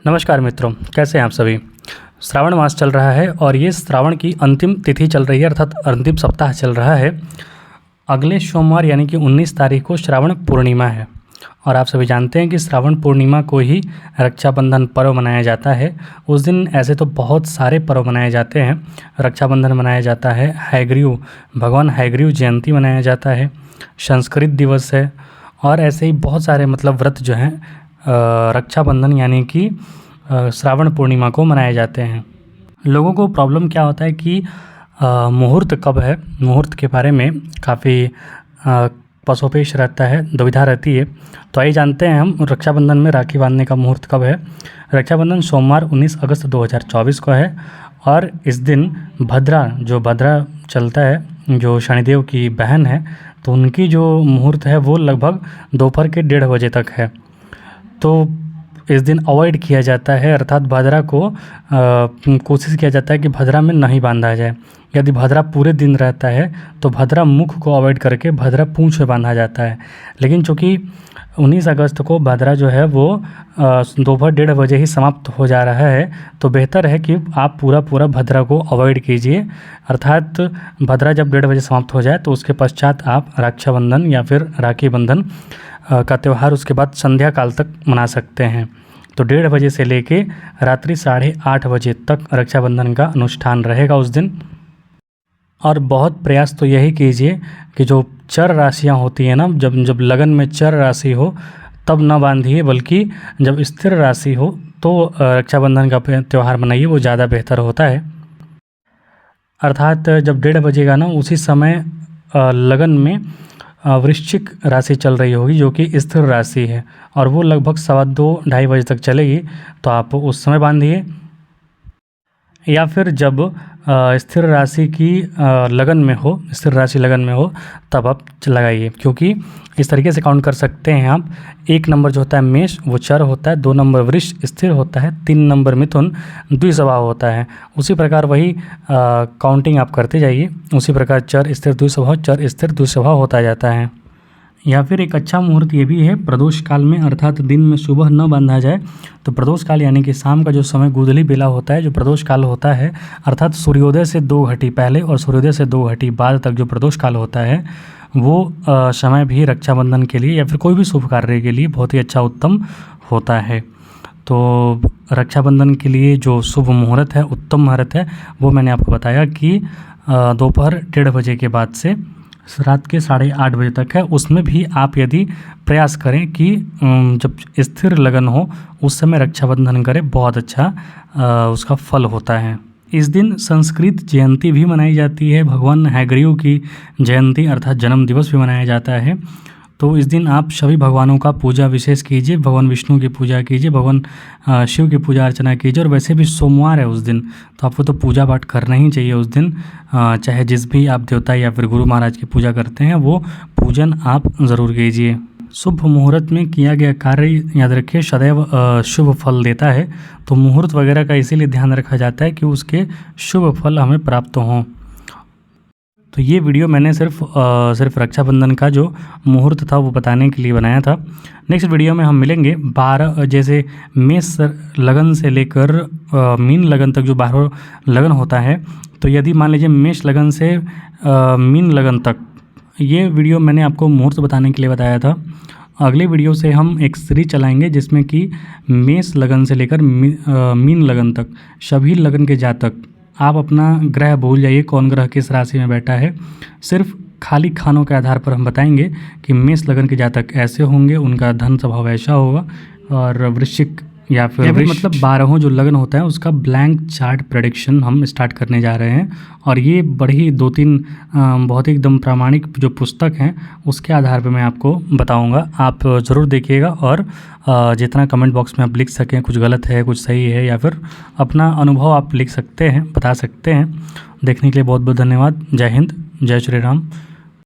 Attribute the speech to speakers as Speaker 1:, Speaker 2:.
Speaker 1: नमस्कार मित्रों, कैसे हैं आप सभी। श्रावण मास चल रहा है और ये श्रावण की अंतिम तिथि चल रही है, अर्थात अंतिम सप्ताह चल रहा है। अगले सोमवार यानी कि 19 तारीख को श्रावण पूर्णिमा है और आप सभी जानते हैं कि श्रावण पूर्णिमा को ही रक्षाबंधन पर्व मनाया जाता है। उस दिन ऐसे तो बहुत सारे पर्व मनाए जाते हैं। रक्षाबंधन मनाया जाता है, हैग्रीव भगवान हैग्रीव जयंती मनाया जाता है, संस्कृत दिवस है और ऐसे ही बहुत सारे व्रत जो हैं रक्षाबंधन यानी कि श्रावण पूर्णिमा को मनाए जाते हैं। लोगों को प्रॉब्लम क्या होता है कि मुहूर्त कब है, मुहूर्त के बारे में काफ़ी पसोपेश रहता है, दुविधा रहती है। तो आइए जानते हैं हम रक्षाबंधन में राखी बांधने का मुहूर्त कब है। रक्षाबंधन सोमवार 19 अगस्त 2024 को है और इस दिन भद्रा चलता है, जो शनिदेव की बहन है, तो उनकी जो मुहूर्त है वो लगभग दोपहर के 1:30 बजे तक है। तो इस दिन अवॉइड किया जाता है, अर्थात भद्रा को कोशिश किया जाता है कि भद्रा में नहीं बांधा जाए। यदि भद्रा पूरे दिन रहता है तो भद्रा मुख को अवॉइड करके भद्रा पूंछ में बांधा जाता है। लेकिन चूँकि 19 अगस्त को भद्रा जो है वो दोपहर 1:30 बजे ही समाप्त हो जा रहा है, तो बेहतर है कि आप पूरा भद्रा को अवॉइड कीजिए। अर्थात भद्रा जब 1:30 बजे समाप्त हो जाए तो उसके पश्चात आप रक्षाबंधन या फिर राखी बंधन का त्यौहार उसके बाद संध्या काल तक मना सकते हैं। तो 1:30 बजे से लेके रात्रि 8:30 बजे तक रक्षाबंधन का अनुष्ठान रहेगा उस दिन। और बहुत प्रयास तो यही कीजिए कि जो चर राशियाँ होती हैं ना, जब लगन में चर राशि हो तब न बांधिए, बल्कि जब स्थिर राशि हो तो रक्षाबंधन का त्यौहार मनाइए, वो ज़्यादा बेहतर होता है। अर्थात जब 1:30 बजेगा ना, उसी समय लगन में वृश्चिक राशि चल रही होगी जो कि स्थिर राशि है और वो लगभग 2:15-2:30 बजे तक चलेगी। तो आप उस समय बांधिए, या फिर जब स्थिर राशि की लगन में हो, स्थिर राशि लगन में हो तब आप लगाइए, क्योंकि इस तरीके से काउंट कर सकते हैं आप। 1 नंबर जो होता है मेष वो चर होता है, 2 नंबर वृष स्थिर होता है, 3 नंबर मिथुन द्विस्वभाव होता है। उसी प्रकार वही काउंटिंग आप करते जाइए, उसी प्रकार चर स्थिर द्विस्वभाव, चर स्थिर द्विस्वभाव होता जाता है। या फिर एक अच्छा मुहूर्त ये भी है प्रदोष काल में, अर्थात दिन में सुबह न बांधा जाए। तो प्रदोष काल यानी कि शाम का जो समय गोधूली बेला होता है, जो प्रदोष काल होता है, अर्थात सूर्योदय से 2 घड़ी पहले और सूर्योदय से 2 घड़ी बाद तक जो प्रदोष काल होता है, वो समय भी रक्षाबंधन के लिए या फिर कोई भी शुभ कार्य के लिए बहुत ही अच्छा उत्तम होता है। तो रक्षाबंधन के लिए जो शुभ मुहूर्त है, उत्तम मुहूर्त है, वो मैंने आपको बताया कि दोपहर 1:30 बजे के बाद से रात के 8:30 बजे तक है। उसमें भी आप यदि प्रयास करें कि जब स्थिर लगन हो उस समय रक्षाबंधन करें, बहुत अच्छा उसका फल होता है। इस दिन संस्कृत जयंती भी मनाई जाती है, भगवान हैग्रीव की जयंती अर्थात जन्म दिवस भी मनाया जाता है। तो इस दिन आप सभी भगवानों का पूजा विशेष कीजिए, भगवान विष्णु की पूजा कीजिए, भगवान शिव की पूजा अर्चना कीजिए। और वैसे भी सोमवार है उस दिन, तो आपको तो पूजा पाठ करना ही चाहिए उस दिन। चाहे जिस भी आप देवता या फिर गुरु महाराज की पूजा करते हैं वो पूजन आप ज़रूर कीजिए। शुभ मुहूर्त में किया गया कार्य याद रखिए सदैव शुभ फल देता है। तो मुहूर्त वगैरह का इसीलिए ध्यान रखा जाता है कि उसके शुभ फल हमें प्राप्त हों। तो ये वीडियो मैंने सिर्फ रक्षाबंधन का जो मुहूर्त था वो बताने के लिए बनाया था। नेक्स्ट वीडियो में हम मिलेंगे 12 जैसे मेष लगन से लेकर मीन लगन तक जो 12 लगन होता है। तो यदि मान लीजिए मेष लगन से मीन लगन तक, ये वीडियो मैंने आपको मुहूर्त बताने के लिए बताया था। अगले वीडियो से हम एक सीरीज चलाएंगे जिसमें कि मेष लगन से लेकर मीन लगन तक सभी लगन के जातक, आप अपना ग्रह भूल जाइए कौन ग्रह किस राशि में बैठा है, सिर्फ खाली खानों के आधार पर हम बताएंगे कि मेष लगन के जातक ऐसे होंगे, उनका धन स्वभाव ऐसा होगा, और वृश्चिक या फिर 12 जो लगन होता है उसका ब्लैंक चार्ट प्रेडिक्शन हम स्टार्ट करने जा रहे हैं। और ये बड़ी 2-3 बहुत ही एकदम प्रामाणिक जो पुस्तक हैं उसके आधार पर मैं आपको बताऊंगा। आप ज़रूर देखिएगा और जितना कमेंट बॉक्स में आप लिख सकें, कुछ गलत है कुछ सही है या फिर अपना अनुभव आप लिख सकते हैं, बता सकते हैं। देखने के लिए बहुत बहुत धन्यवाद। जय हिंद, जय श्री राम।